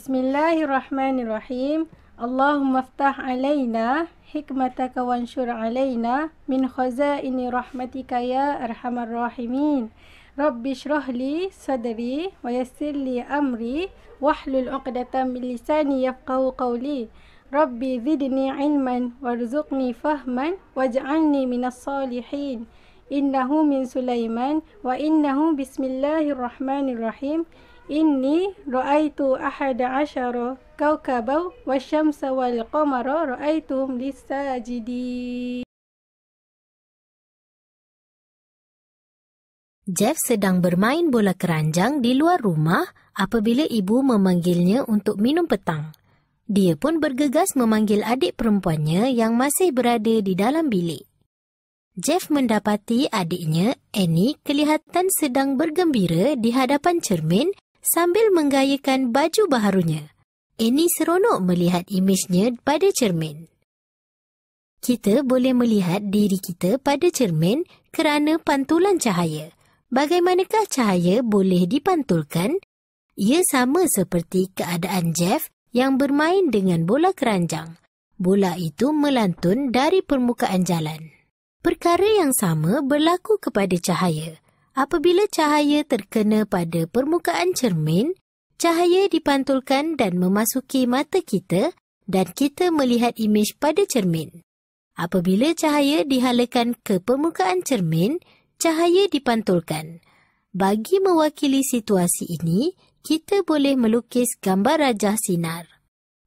Bismillahirrahmanirrahim. Allahumma ftah alaina hikmataka wanshur alaina min khazaini rahmatika ya arhamar rahimin. Rabbi shrah li sadri wa yassir li amri wahlul 'uqdatam min lisani yafqahu qawli. Rabbi zidni ilman warzuqni fahman waj'alni minas salihin. Innahu min Sulaiman wa innahu bismillahirrahmanirrahim. Inni ra'aitu ahada asyara kawkaban wasyamsa wal qamara ra'aituhum lis-sajidin. Jeff sedang bermain bola keranjang di luar rumah apabila ibu memanggilnya untuk minum petang. Dia pun bergegas memanggil adik perempuannya yang masih berada di dalam bilik. Jeff mendapati adiknya, Annie, kelihatan sedang bergembira di hadapan cermin sambil menggayakan baju baharunya. Annie seronok melihat imejnya pada cermin. Kita boleh melihat diri kita pada cermin kerana pantulan cahaya. Bagaimanakah cahaya boleh dipantulkan? Ia sama seperti keadaan Jeff yang bermain dengan bola keranjang. Bola itu melantun dari permukaan jalan. Perkara yang sama berlaku kepada cahaya. Apabila cahaya terkena pada permukaan cermin, cahaya dipantulkan dan memasuki mata kita dan kita melihat imej pada cermin. Apabila cahaya dihalakan ke permukaan cermin, cahaya dipantulkan. Bagi mewakili situasi ini, kita boleh melukis gambar rajah sinar.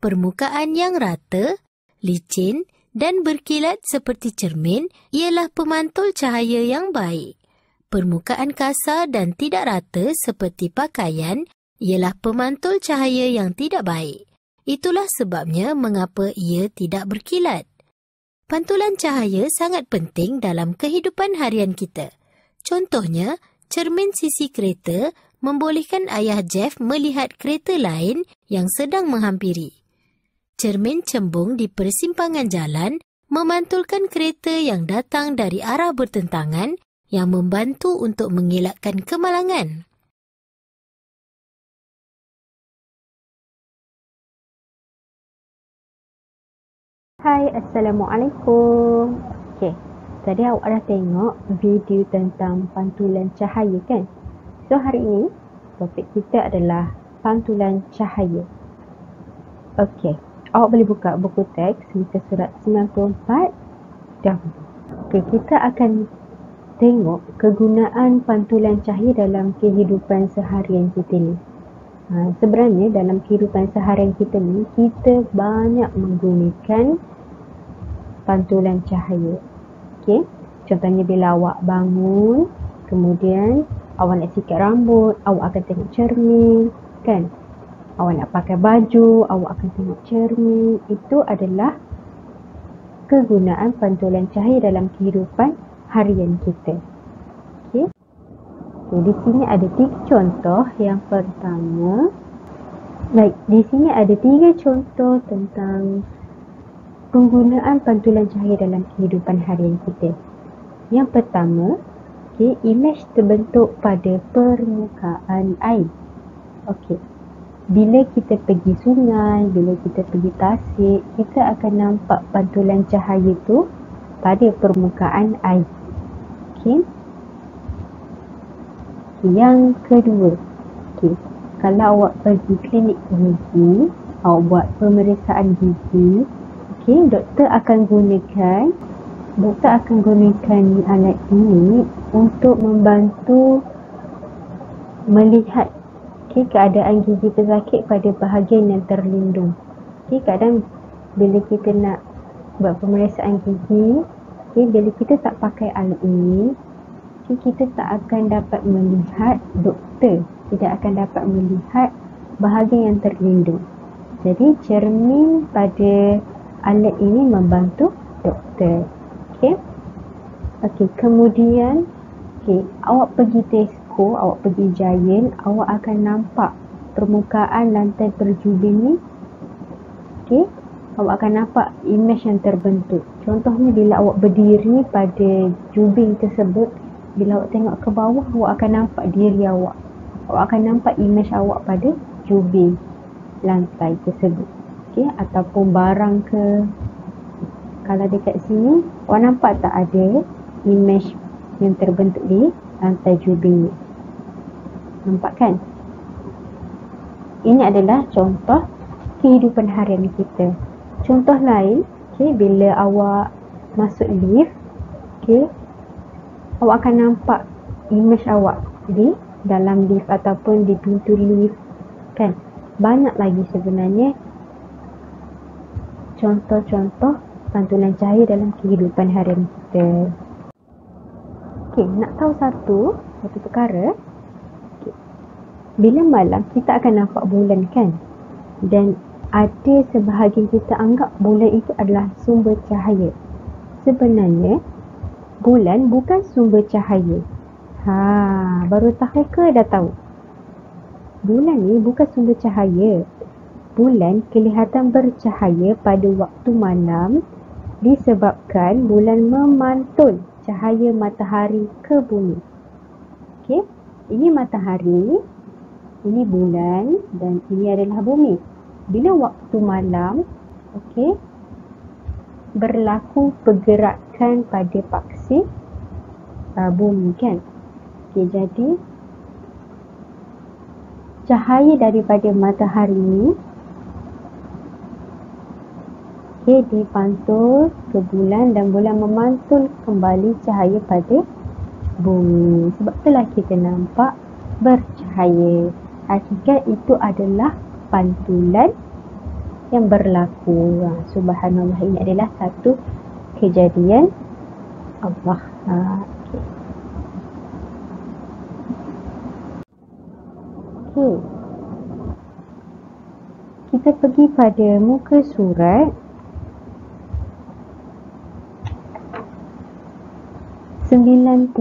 Permukaan yang rata, licin dan berkilat seperti cermin ialah pemantul cahaya yang baik. Permukaan kasar dan tidak rata seperti pakaian ialah pemantul cahaya yang tidak baik. Itulah sebabnya mengapa ia tidak berkilat. Pantulan cahaya sangat penting dalam kehidupan harian kita. Contohnya, cermin sisi kereta membolehkan ayah Jeff melihat kereta lain yang sedang menghampiri. Cermin cembung di persimpangan jalan memantulkan kereta yang datang dari arah bertentangan yang membantu untuk mengelakkan kemalangan. Hai, Assalamualaikum. Okey, tadi awak dah tengok video tentang pantulan cahaya kan? So, hari ini topik kita adalah pantulan cahaya. Okey, awak boleh buka buku teks muka surat 94 dahulu. Okey, kita akan tengok kegunaan pantulan cahaya dalam kehidupan seharian kita ni. Sebenarnya dalam kehidupan seharian kita ni, kita banyak menggunakan pantulan cahaya. Okey, contohnya bila awak bangun, kemudian awak nak sikat rambut, awak akan tengok cermin, kan? Awak nak pakai baju, awak akan tengok cermin. Itu adalah kegunaan pantulan cahaya dalam kehidupan harian kita. Okey. Di sini ada 3 contoh. Yang pertama, di sini ada 3 contoh tentang penggunaan pantulan cahaya dalam kehidupan harian kita. Yang pertama, imej terbentuk pada permukaan air. Okey. Bila kita pergi sungai, bila kita pergi tasik, kita akan nampak pantulan cahaya tu pada permukaan air. Okey. Yang kedua, kalau awak pergi klinik gigi, awak buat pemeriksaan gigi, doktor akan gunakan alat ini untuk membantu melihat keadaan gigi pesakit pada bahagian yang terlindung. Kadang bila kita nak buat pemeriksaan gigi, bila kita tak pakai alat ini, kita tak akan dapat melihat doktor, tidak akan dapat melihat bahagian yang terlindung. Jadi cermin pada alat ini membantu doktor. Kemudian awak pergi Tesco, awak pergi Giant, awak akan nampak permukaan lantai perjubin ni. Awak akan nampak imej yang terbentuk. Contohnya bila awak berdiri pada jubin tersebut, bila awak tengok ke bawah, awak akan nampak diri awak. Awak akan nampak imej awak pada jubin. lantai tersebut. Okey, ataupun barang ke. Kalau dekat sini, awak nampak tak ada image yang terbentuk di lantai jubing ni? Nampak kan? Ini adalah contoh kehidupan harian kita. Contoh lain, okay, bila awak masuk lift, okay, awak akan nampak image awak di dalam lift ataupun di pintu lift, kan? Banyak lagi sebenarnya contoh-contoh pantulan cahaya dalam kehidupan harian kita. Okay, nak tahu satu perkara. Okay. Bila malam kita akan nampak bulan, kan? Dan ada sebahagian kita anggap bulan itu adalah sumber cahaya. Sebenarnya bulan bukan sumber cahaya. Baru tahu ke dah tahu? Bulan ni bukan sumber cahaya. Bulan kelihatan bercahaya pada waktu malam disebabkan bulan memantul cahaya matahari ke bumi. Okey, ini matahari, ini bulan dan ini adalah bumi. Bila waktu malam, okey, berlaku pergerakan pada paksi bumi, kan? Okey, jadi cahaya daripada matahari ini dipantul ke bulan dan bulan memantul kembali cahaya pada bumi. Sebab itulah kita nampak bercahaya. Hakikat itu adalah pantulan yang berlaku. Subhanallah, ini adalah satu kejadian Allah. Okay. Kita pergi pada muka surat 98,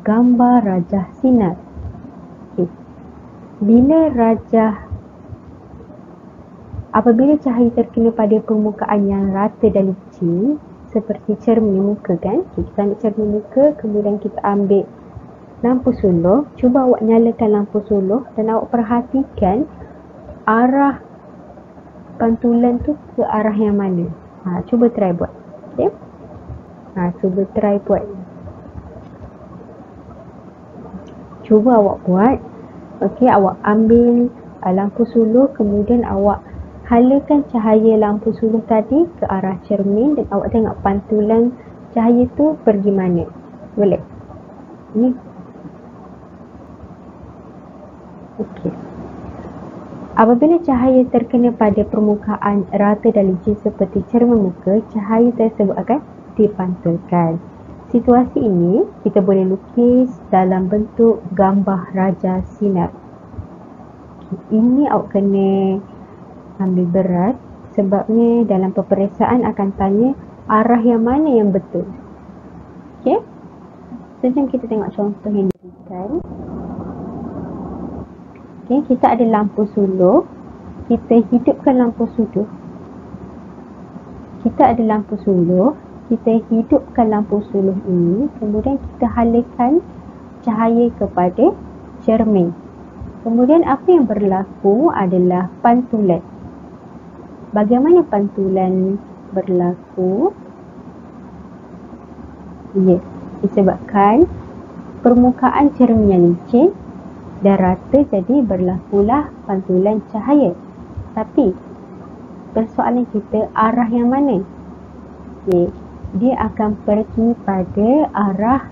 gambar rajah sinar. Okay. Apabila cahaya terkena pada permukaan yang rata dan licin, seperti cermin muka, kan? Okay, kita ambil cermin muka, kemudian kita ambil lampu suluh. Cuba awak nyalakan lampu suluh dan awak perhatikan arah pantulan tu ke arah yang mana. Cuba try buat. Okay? Cuba try buat. Cuba awak buat. Okey, awak ambil lampu suluh, kemudian awak halakan cahaya lampu suluh tadi ke arah cermin dan awak tengok pantulan cahaya tu pergi mana. Boleh? Ni. Okey. Apabila cahaya terkena pada permukaan rata dan licin seperti cermin muka, cahaya tersebut akan dipantulkan. Situasi ini kita boleh lukis dalam bentuk gambar rajah sinar. Ini awak kena ambil berat sebabnya dalam peperiksaan akan tanya arah yang mana yang betul. Okey. Jom kita tengok contoh yang diberikan. Okey, kita ada lampu suluh. Kita hidupkan lampu suluh. Kita ada lampu suluh. Kita hidupkan lampu suluh ini, kemudian kita halakan cahaya kepada cermin. Kemudian apa yang berlaku adalah pantulan. Bagaimana pantulan berlaku? Ya, disebabkan permukaan cermin yang licin dan rata, jadi berlakulah pantulan cahaya. Tapi persoalan kita arah yang mana? Okay. Dia akan pergi pada arah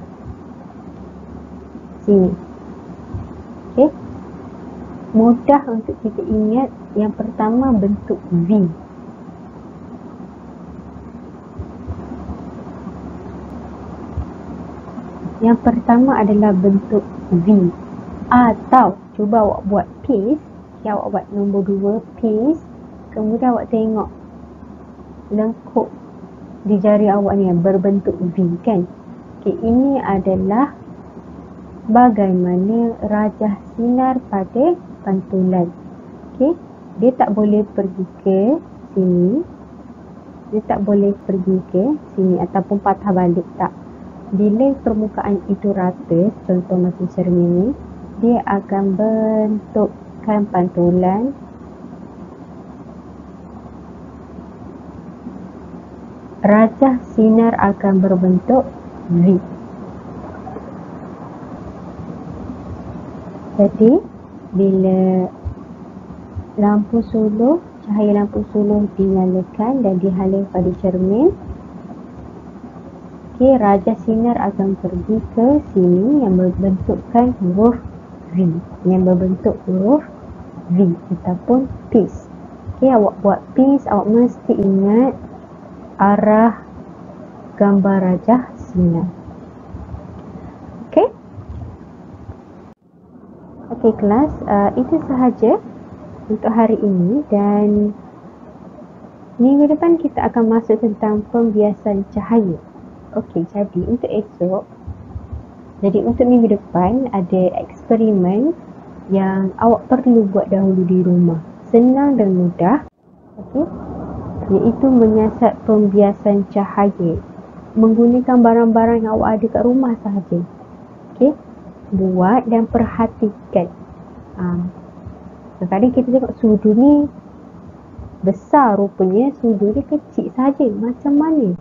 sini. Okey. Mudah untuk kita ingat. Yang pertama bentuk V. Yang pertama adalah bentuk V. Atau cuba awak buat paste. Okay, awak buat nombor 2 paste. Kemudian awak tengok lengkuk di jari awak ni yang berbentuk V, kan? Okey, ini adalah bagaimana rajah sinar pada pantulan. Okey, dia tak boleh pergi ke sini. Dia tak boleh pergi ke sini ataupun patah balik, tak. Bila permukaan itu rata, contoh macam cermin ni, dia akan bentukkan pantulan rajah sinar akan berbentuk V. Jadi, bila cahaya lampu suluh dinyalakan dan dihalang pada cermin, rajah sinar akan pergi ke sini yang berbentukkan huruf V, ataupun piece. Awak buat piece, awak mesti ingat arah gambar rajah sinar. Okey kelas, itu sahaja untuk hari ini, dan minggu depan kita akan masuk tentang pembiasan cahaya. Okey, jadi untuk minggu depan ada eksperimen yang awak perlu buat dahulu di rumah. Senang dan mudah. Okey, iaitu menyiasat pembiasan cahaya menggunakan barang-barang yang awak ada kat rumah sahaja. Okey, buat dan perhatikan. Kadang kita tengok sudu ni besar, rupanya sudu dia kecil saja. Macam mana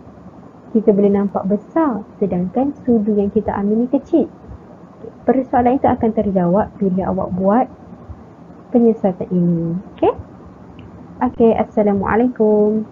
kita boleh nampak besar sedangkan sudu yang kita ambil ni kecil? Persoalan itu akan terjawab bila awak buat penyiasatan ini. Okey, Assalamualaikum.